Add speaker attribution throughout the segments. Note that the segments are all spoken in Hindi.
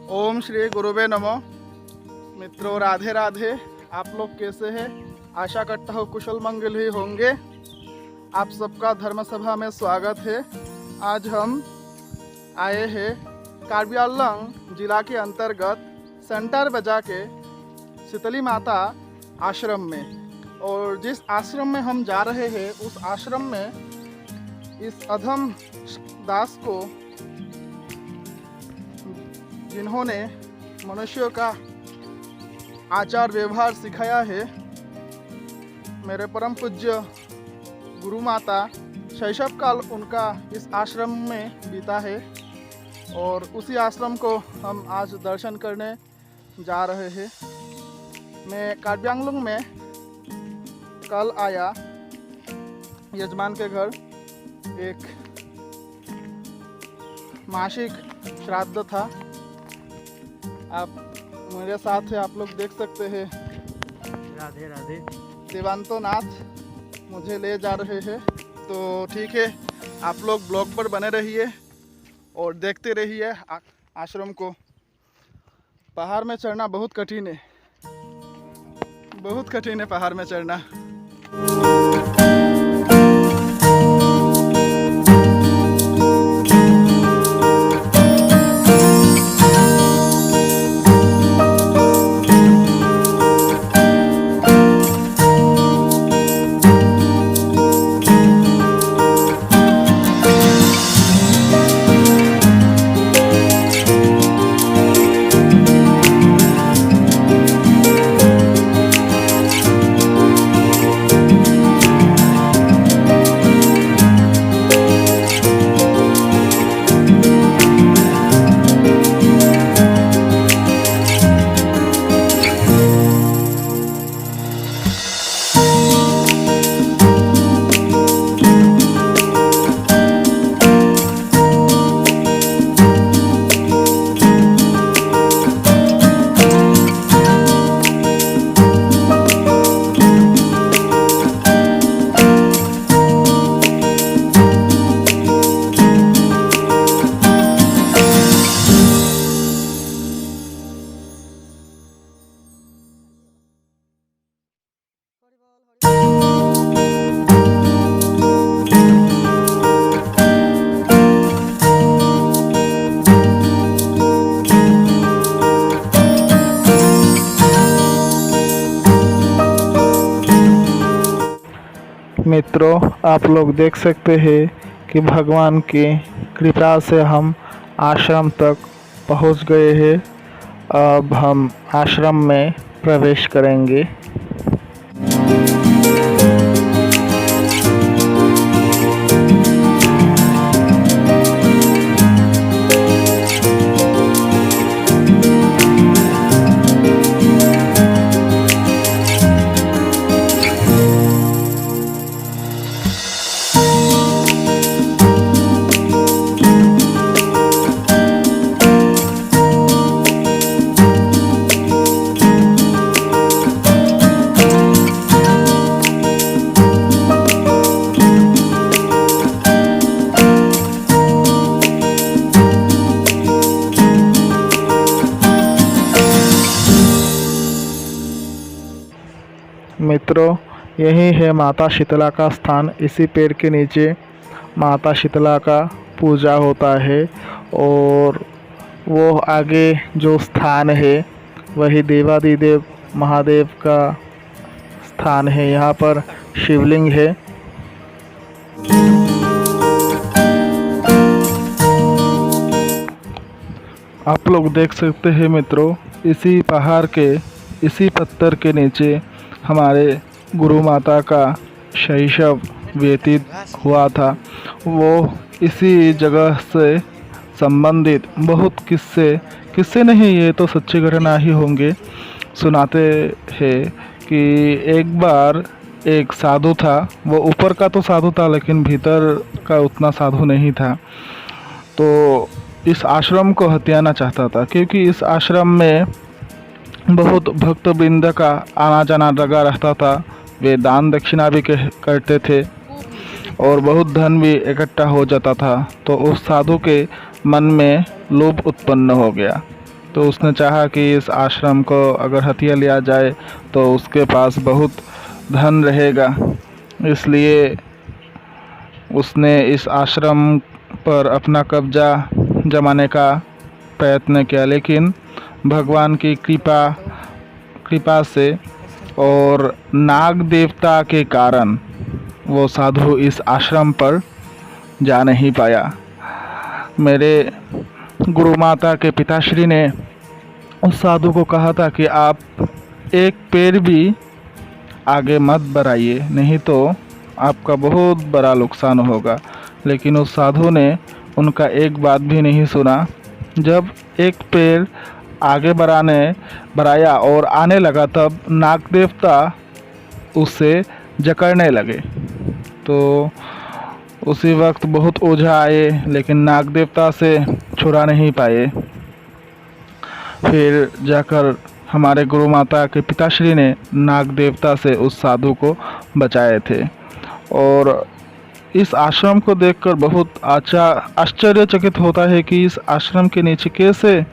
Speaker 1: ओम श्री गुरुवे नमो। मित्रों राधे राधे। आप लोग कैसे हैं? आशा करता हूँ कुशल मंगल ही होंगे। आप सबका धर्म सभा में स्वागत है। आज हम आए हैं कार्बी आंगलोंग जिला के अंतर्गत सेंटर बजा के शीतली माता आश्रम में। और जिस आश्रम में हम जा रहे हैं उस आश्रम में इस अधम दास को, जिन्होंने मनुष्यों का आचार व्यवहार सिखाया है, मेरे परम पूज्य गुरु माता शैशव काल उनका इस आश्रम में बीता है और उसी आश्रम को हम आज दर्शन करने जा रहे हैं। मैं कार्बी आंगलोंग में कल आया, यजमान के घर एक मासिक श्राद्ध था। आप मेरे साथ है, आप लोग देख सकते हैं।
Speaker 2: राधे राधे।
Speaker 1: देवांतो नाथ मुझे ले जा रहे हैं। तो ठीक है, आप लोग ब्लॉग पर बने रहिए और देखते रहिए आश्रम को। पहाड़ में चढ़ना बहुत कठिन है, बहुत कठिन है पहाड़ में चढ़ना। मित्रों, आप लोग देख सकते हैं कि भगवान की कृपा से हम आश्रम तक पहुंच गए हैं। अब हम आश्रम में प्रवेश करेंगे। मित्रों, यही है माता शीतला का स्थान। इसी पेड़ के नीचे माता शीतला का पूजा होता है और वो आगे जो स्थान है वही देवादिदेव महादेव का स्थान है। यहाँ पर शिवलिंग है। आप लोग देख सकते हैं मित्रों, इसी पहाड़ के इसी पत्थर के नीचे हमारे गुरु माता का शैशव व्यतीत हुआ था। वो इसी जगह से संबंधित बहुत किस्से नहीं, ये तो सच्ची घटना ही होंगे, सुनाते हैं कि एक बार एक साधु था। वो ऊपर का तो साधु था लेकिन भीतर का उतना साधु नहीं था। तो इस आश्रम को हथियाना चाहता था, क्योंकि इस आश्रम में बहुत भक्तवृंद का आना जाना लगा रहता था। वे दान दक्षिणा भी करते थे और बहुत धन भी इकट्ठा हो जाता था। तो उस साधु के मन में लोभ उत्पन्न हो गया तो उसने चाहा कि इस आश्रम को अगर हथिया लिया जाए तो उसके पास बहुत धन रहेगा, इसलिए उसने इस आश्रम पर अपना कब्जा जमाने का प्रयत्न किया। लेकिन भगवान की कृपा से और नाग देवता के कारण वो साधु इस आश्रम पर जा नहीं पाया। मेरे गुरु माता के पिताश्री ने उस साधु को कहा था कि आप एक पैर भी आगे मत बढ़ाइए, नहीं तो आपका बहुत बड़ा नुकसान होगा। लेकिन उस साधु ने उनका एक बात भी नहीं सुना। जब एक पैर आगे बढ़ाया और आने लगा, तब नाग देवता उसे जकड़ने लगे। तो उसी वक्त बहुत ओझा आए, लेकिन नाग देवता से छुड़ा नहीं पाए। फिर जाकर हमारे गुरु माता के पिताश्री ने नाग देवता से उस साधु को बचाए थे। और इस आश्रम को देखकर बहुत आश्चर्यचकित होता है कि इस आश्रम के नीचे कैसे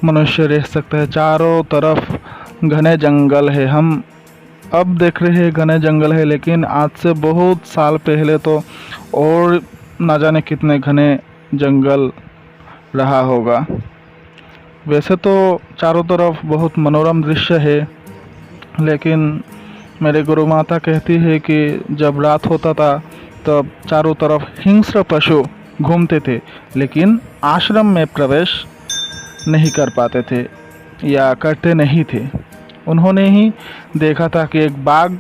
Speaker 1: मनुष्य रह सकता है। चारों तरफ घने जंगल है। हम अब देख रहे हैं घने जंगल है, लेकिन आज से बहुत साल पहले तो और ना जाने कितने घने जंगल रहा होगा। वैसे तो चारों तरफ बहुत मनोरम दृश्य है, लेकिन मेरे गुरु माता कहती है कि जब रात होता था तब चारों तरफ हिंस्र पशु घूमते थे, लेकिन आश्रम में प्रवेश नहीं कर पाते थे या करते नहीं थे। उन्होंने ही देखा था कि एक बाघ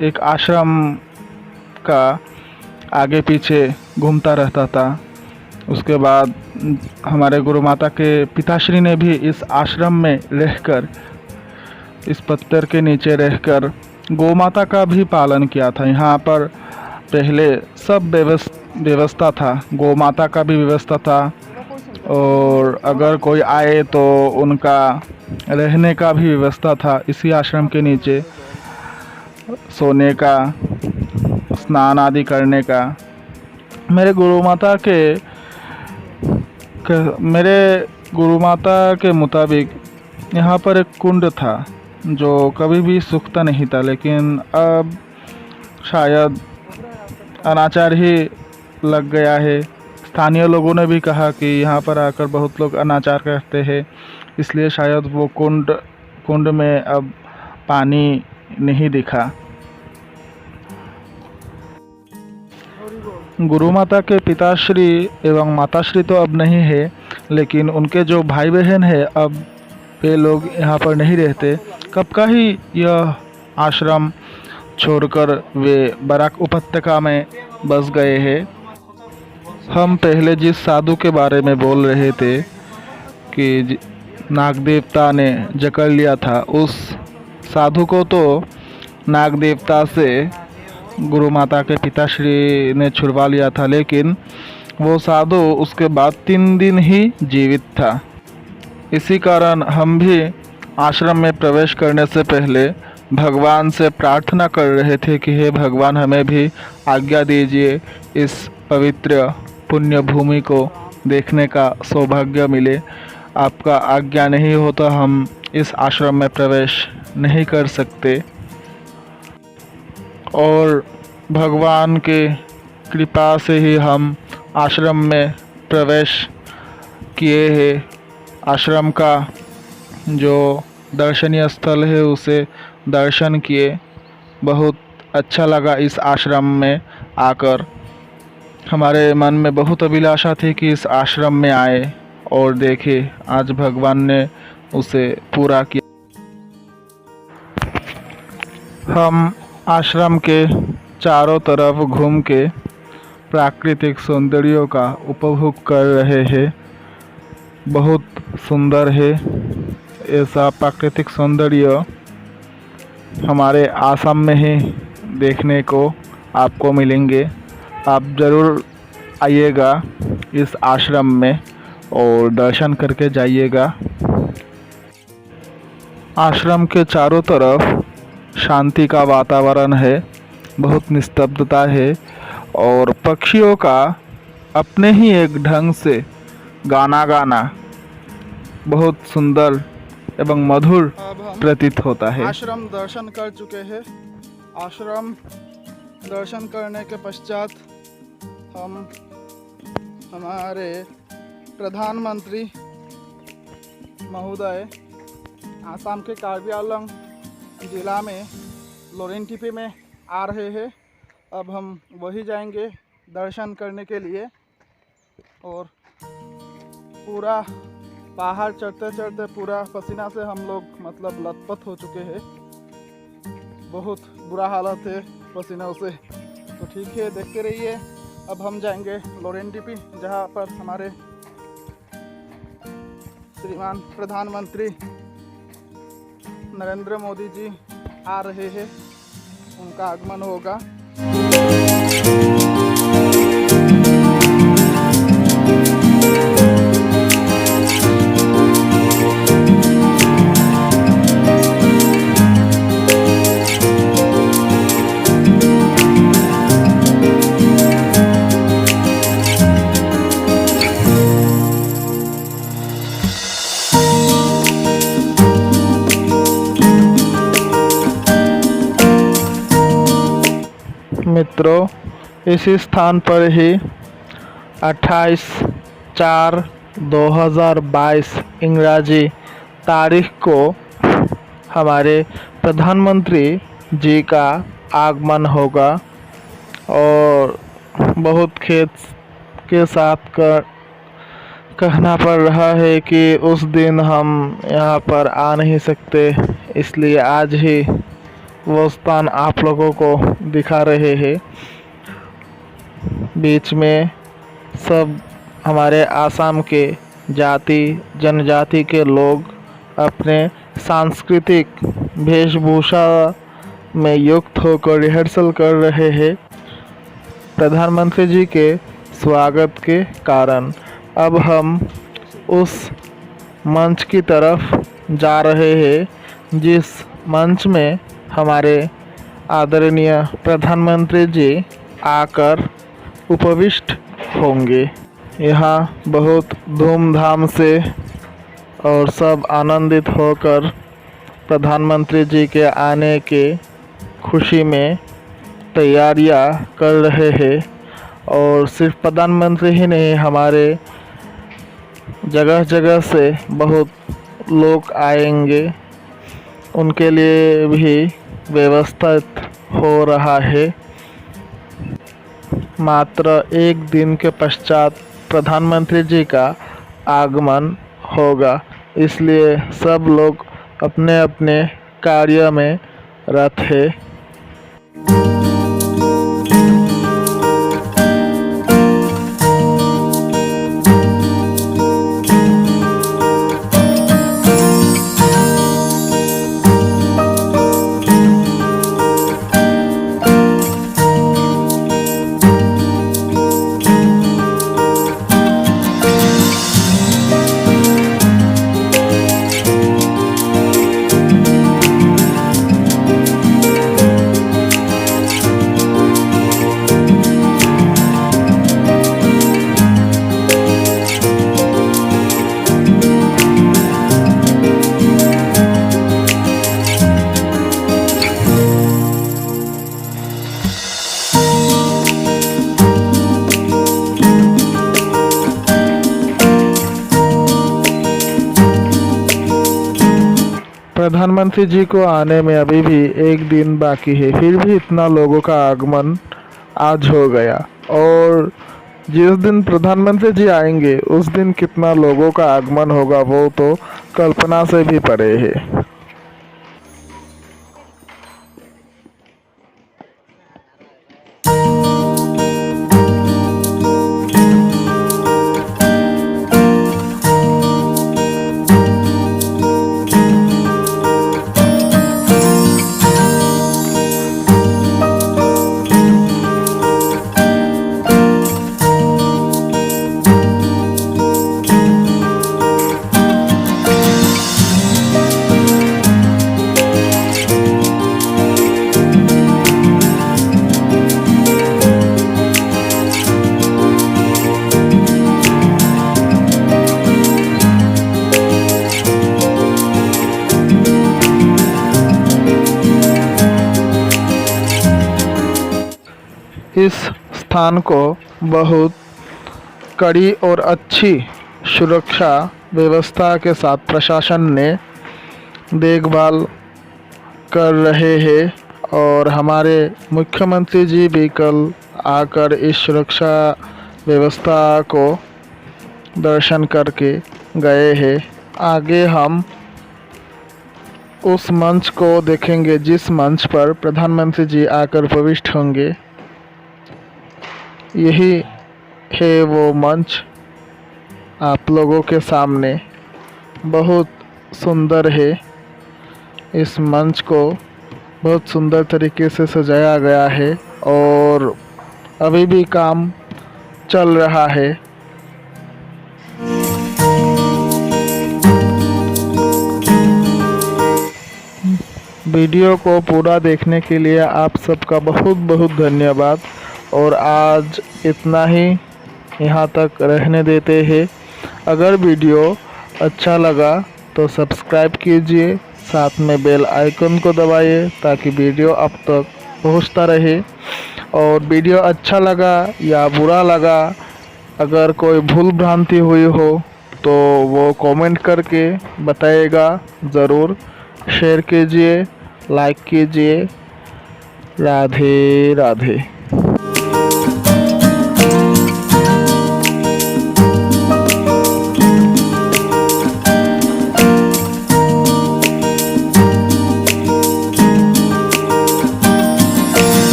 Speaker 1: एक आश्रम का आगे पीछे घूमता रहता था। उसके बाद हमारे गुरु माता के पिताश्री ने भी इस आश्रम में रहकर, इस पत्थर के नीचे रहकर गौ माता का भी पालन किया था। यहाँ पर पहले सब व्यवस्था था, गौ माता का भी व्यवस्था था, और अगर कोई आए तो उनका रहने का भी व्यवस्था था। इसी आश्रम के नीचे सोने का, स्नान आदि करने का। मेरे गुरु माता के मुताबिक यहाँ पर एक कुंड था जो कभी भी सूखता नहीं था, लेकिन अब शायद अनाचार ही लग गया है। स्थानीय लोगों ने भी कहा कि यहाँ पर आकर बहुत लोग अनाचार करते हैं, इसलिए शायद वो कुंड में अब पानी नहीं दिखा। गुरु माता के पिताश्री एवं माताश्री तो अब नहीं है, लेकिन उनके जो भाई बहन हैं अब वे लोग यहाँ पर नहीं रहते। कब का ही यह आश्रम छोड़कर वे बराक उपत्यका में बस गए हैं। हम पहले जिस साधु के बारे में बोल रहे थे कि नाग देवता ने जकड़ लिया था, उस साधु को तो नाग देवता से गुरु माता के पिताश्री ने छुड़वा लिया था, लेकिन वो साधु उसके बाद 3 दिन ही जीवित था। इसी कारण हम भी आश्रम में प्रवेश करने से पहले भगवान से प्रार्थना कर रहे थे कि हे भगवान, हमें भी आज्ञा दीजिए, इस पवित्र पुण्य भूमि को देखने का सौभाग्य मिले। आपका आज्ञा नहीं हो तो हम इस आश्रम में प्रवेश नहीं कर सकते। और भगवान के कृपा से ही हम आश्रम में प्रवेश किए हैं। आश्रम का जो दर्शनीय स्थल है उसे दर्शन किए। बहुत अच्छा लगा इस आश्रम में आकर। हमारे मन में बहुत अभिलाषा थी कि इस आश्रम में आए और देखे। आज भगवान ने उसे पूरा किया। हम आश्रम के चारों तरफ घूम के प्राकृतिक सौंदर्यों का उपभोग कर रहे हैं। बहुत सुंदर है। ऐसा प्राकृतिक सौंदर्य हमारे आसाम में ही देखने को आपको मिलेंगे। आप ज़रूर आइएगा इस आश्रम में और दर्शन करके जाइएगा। आश्रम के चारों तरफ शांति का वातावरण है, बहुत निस्तब्धता है, और पक्षियों का अपने ही एक ढंग से गाना बहुत सुंदर एवं मधुर
Speaker 3: अब हम
Speaker 1: प्रतीत होता है।
Speaker 3: आश्रम दर्शन कर चुके हैं। आश्रम दर्शन करने के पश्चात हम हमारे प्रधानमंत्री महोदय आसाम के कार्बी आंगलोंग जिला में लोरेनटीपी में आ रहे हैं। अब हम वही जाएंगे दर्शन करने के लिए। और पूरा पहाड़ चढ़ते चढ़ते पूरा पसीना से हम लोग मतलब लथपथ हो चुके हैं। बहुत बुरा हालत है पसीनों से। तो ठीक है, देखते रहिए। अब हम जाएंगे लोरेनटीपी, जहाँ पर हमारे श्रीमान प्रधानमंत्री नरेंद्र मोदी जी आ रहे हैं। उनका आगमन होगा।
Speaker 1: मित्रों, इसी स्थान पर ही 28/4/2022 इंग्राजी तारीख को हमारे प्रधानमंत्री जी का आगमन होगा। और बहुत खेद के साथ कहना पड़ रहा है कि उस दिन हम यहाँ पर आ नहीं सकते, इसलिए आज ही वो स्थान आप लोगों को दिखा रहे हैं। बीच में सब हमारे आसाम के जाति जनजाति के लोग अपने सांस्कृतिक वेशभूषा में युक्त होकर रिहर्सल कर रहे हैं प्रधानमंत्री जी के स्वागत के कारण। अब हम उस मंच की तरफ जा रहे हैं जिस मंच में हमारे आदरणीय प्रधानमंत्री जी आकर उपविष्ट होंगे। यहाँ बहुत धूमधाम से और सब आनंदित होकर प्रधानमंत्री जी के आने के खुशी में तैयारियां कर रहे हैं। और सिर्फ प्रधानमंत्री ही नहीं, हमारे जगह जगह से बहुत लोग आएंगे, उनके लिए भी व्यवस्थित हो रहा है। मात्र एक दिन के पश्चात प्रधानमंत्री जी का आगमन होगा, इसलिए सब लोग अपने अपने कार्य में रत है। प्रधानमंत्री जी को आने में अभी भी एक दिन बाकी है, फिर भी इतना लोगों का आगमन आज हो गया। और जिस दिन प्रधानमंत्री जी आएंगे उस दिन कितना लोगों का आगमन होगा वो तो कल्पना से भी परे है। इस स्थान को बहुत कड़ी और अच्छी सुरक्षा व्यवस्था के साथ प्रशासन ने देखभाल कर रहे हैं और हमारे मुख्यमंत्री जी भी कल आकर इस सुरक्षा व्यवस्था को दर्शन करके गए हैं। आगे हम उस मंच को देखेंगे जिस मंच पर प्रधानमंत्री जी आकर प्रविष्ट होंगे। यही है वो मंच आप लोगों के सामने, बहुत सुंदर है। इस मंच को बहुत सुंदर तरीके से सजाया गया है और अभी भी काम चल रहा है। वीडियो को पूरा देखने के लिए आप सबका बहुत बहुत धन्यवाद और आज इतना ही यहाँ तक रहने देते हैं। अगर वीडियो अच्छा लगा तो सब्सक्राइब कीजिए, साथ में बेल आइकन को दबाइए ताकि वीडियो आप तक पहुँचता रहे। और वीडियो अच्छा लगा या बुरा लगा, अगर कोई भूल भ्रांति हुई हो तो वो कमेंट करके बताइएगा ज़रूर। शेयर कीजिए, लाइक कीजिए। राधे राधे।